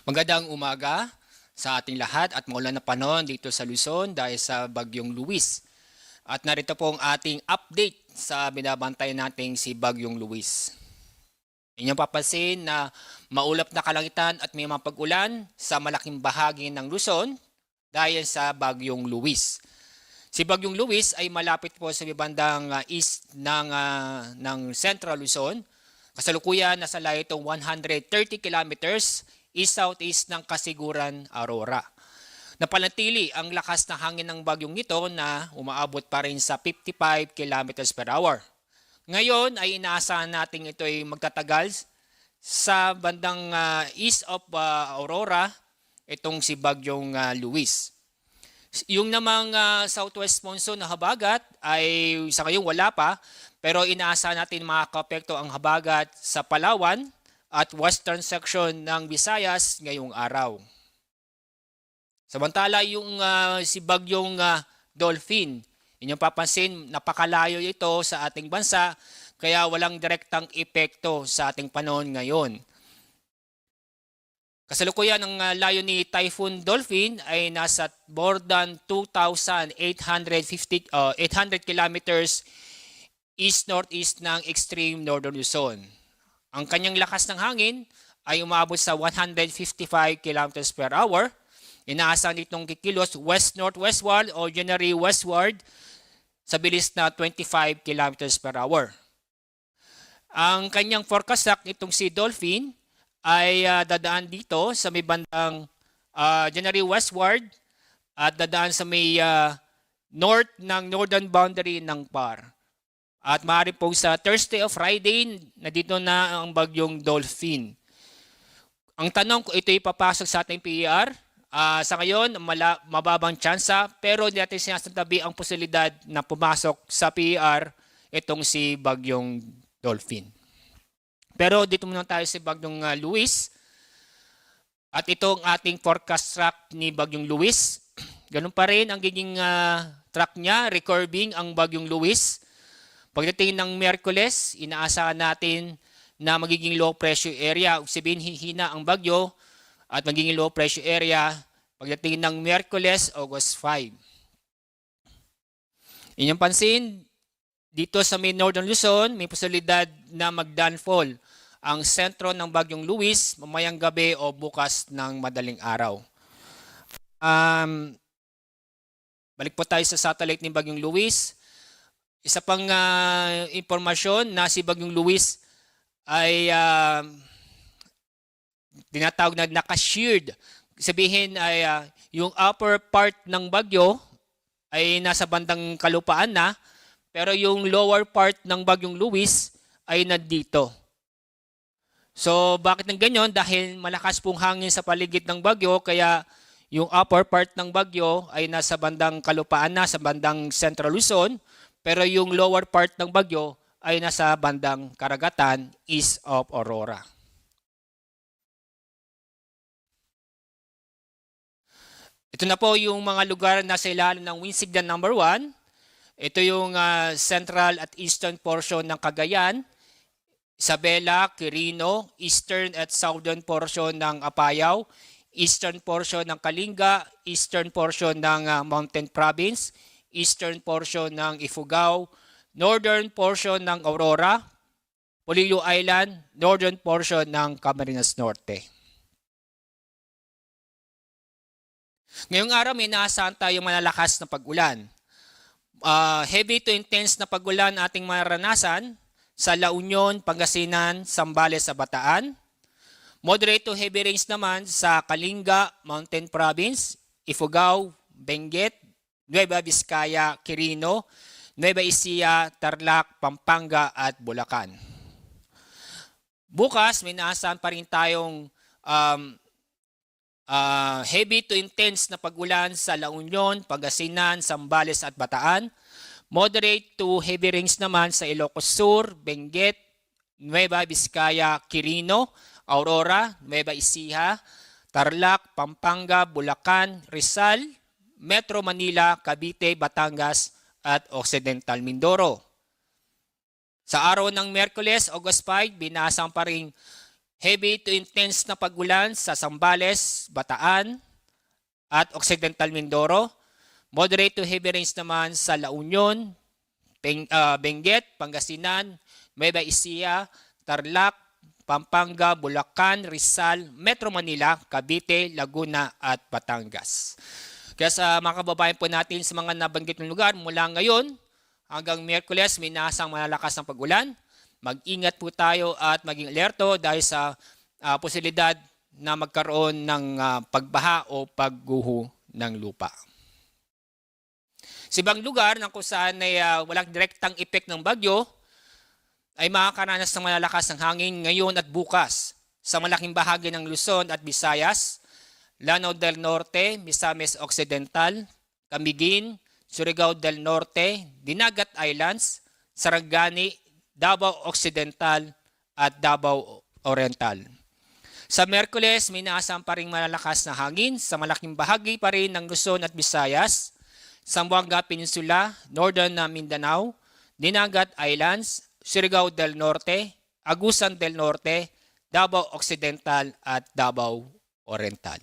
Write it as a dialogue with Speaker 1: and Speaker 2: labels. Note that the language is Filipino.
Speaker 1: Magandang umaga sa ating lahat at maulan na panahon dito sa Luzon dahil sa Bagyong Luis. At narito po ang ating update sa binabantay nating si Bagyong Luis. Inyong papansin na maulap na kalangitan at may mga pag-ulan sa malaking bahagi ng Luzon dahil sa Bagyong Luis. Si Bagyong Luis ay malapit po sa bandang east ng Central Luzon. Kasalukuyan nasa layo itong 130 kilometers east-southeast ng Kasiguran, Aurora. Napanatili ang lakas ng hangin ng bagyong ito na umaabot pa rin sa 55 kilometers per hour. Ngayon ay inaasahan natin ito ay magtatagal sa bandang east of Aurora, itong si Bagyong Luis. Yung namang southwest monsoon na habagat ay sa ngayon wala pa, pero inaasahan natin makakapekto ang habagat sa Palawan at western section ng Visayas ngayong araw. Samantala yung si Bagyong Dolphin, inyong papansin napakalayo ito sa ating bansa kaya walang direktang epekto sa ating panahon ngayon. Kasalukuyan ang layo ni Typhoon Dolphin ay nasa more than 2,800 kilometers east-northeast ng extreme northern Luzon. Ang kanyang lakas ng hangin ay umabot sa 155 kilometers per hour. Inaasahan itong kikilos west-northwestward o generally westward sa bilis na 25 kilometers per hour. Ang kanyang forecast track nitong si Dolphin ay dadaan dito sa may bandang generally westward at dadaan sa may north ng northern boundary ng PAR. At maaari po sa Thursday o Friday na dito na ang Bagyong Dolphin. Ang tanong kung ito ipapasok sa ating PER, sa ngayon mababang tsansa pero hindi natin sinasabi ang posibilidad na pumasok sa PER itong si Bagyong Dolphin. Pero dito muna tayo sa Bagyong Luis. At ito ang ating forecast track ni Bagyong Luis. Ganun pa rin ang giging track niya, recurving ang Bagyong Luis. Pagdating ng Miyerkules, inaasahan natin na magiging low pressure area. Sabihin hihina ang bagyo at magiging low pressure area pagdating ng Miyerkules, August 5. Inyong pansin, dito sa may Northern Luzon, may posibilidad na mag-downfall ang sentro ng Bagyong Luis mamayang gabi o bukas ng madaling araw. Balik po tayo sa satellite ni Bagyong Luis. Isa pang impormasyon na si Bagyong Luis ay tinatawag na naka-sheared. Sabihin ay yung upper part ng bagyo ay nasa bandang kalupaan na, pero yung lower part ng Bagyong Luis ay nandito. So bakit ng ganyan? Dahil malakas pong hangin sa paligid ng bagyo, kaya yung upper part ng bagyo ay nasa bandang kalupaan na, sa bandang Central Luzon, pero yung lower part ng bagyo ay nasa bandang karagatan east of Aurora. Ito na po yung mga lugar na sa ilalim ng wind signal number 1. Ito yung central at eastern portion ng Cagayan, Isabela, Quirino, eastern at southern portion ng Apayao, eastern portion ng Kalinga, eastern portion ng Mountain Province, eastern portion ng Ifugao, northern portion ng Aurora, Polillo Island, northern portion ng Camarines Norte. Ngayong araw may inaasahan tayong malalakas na pag-ulan. Heavy to intense na pag-ulan ating maranasan sa La Union, Pangasinan, Zambales sa Bataan. Moderate to heavy rains naman sa Kalinga, Mountain Province, Ifugao, Benguet, Nueva Vizcaya, Quirino, Nueva Ecija, Tarlac, Pampanga at Bulacan. Bukas may inaasahan pa rin tayong heavy to intense na pag-ulan sa La Union, Pangasinan, Zambales at Bataan. Moderate to heavy rains naman sa Ilocos Sur, Benguet, Nueva Vizcaya, Quirino, Aurora, Nueva Ecija, Tarlac, Pampanga, Bulacan, Rizal, Metro Manila, Cavite, Batangas at Occidental Mindoro. Sa araw ng Miyerkules, August 5, binasang pa rin Heavy to intense na pag-ulan sa Zambales, Bataan, at Occidental Mindoro. Moderate to heavy rains naman sa La Union, Benguet, Pangasinan, Nueva Ecija, Tarlac, Pampanga, Bulacan, Rizal, Metro Manila, Cavite, Laguna at Batangas. Kaya sa mga kababayan po natin sa mga nabanggit ng lugar, mula ngayon hanggang Miyerkules may nasang malalakas ng pag-ulan. Mag-ingat po tayo at maging alerto dahil sa posibilidad na magkaroon ng pagbaha o pagguho ng lupa. Sa ibang lugar na kung saan ay walang direktang epek ng bagyo, ay makakaranas ng malalakas ng hangin ngayon at bukas sa malaking bahagi ng Luzon at Visayas, Lanao del Norte, Misamis Occidental, Camiguin, Surigao del Norte, Dinagat Islands, Sarangani, Davao Occidental at Davao Oriental. Sa Miyerkules, may inaasam pa rin malalakas na hangin sa malaking bahagi pa rin ng Luzon at Visayas, Zamboanga Peninsula, Northern Mindanao, Dinagat Islands, Surigao del Norte, Agusan del Norte, Davao Occidental at Davao Oriental.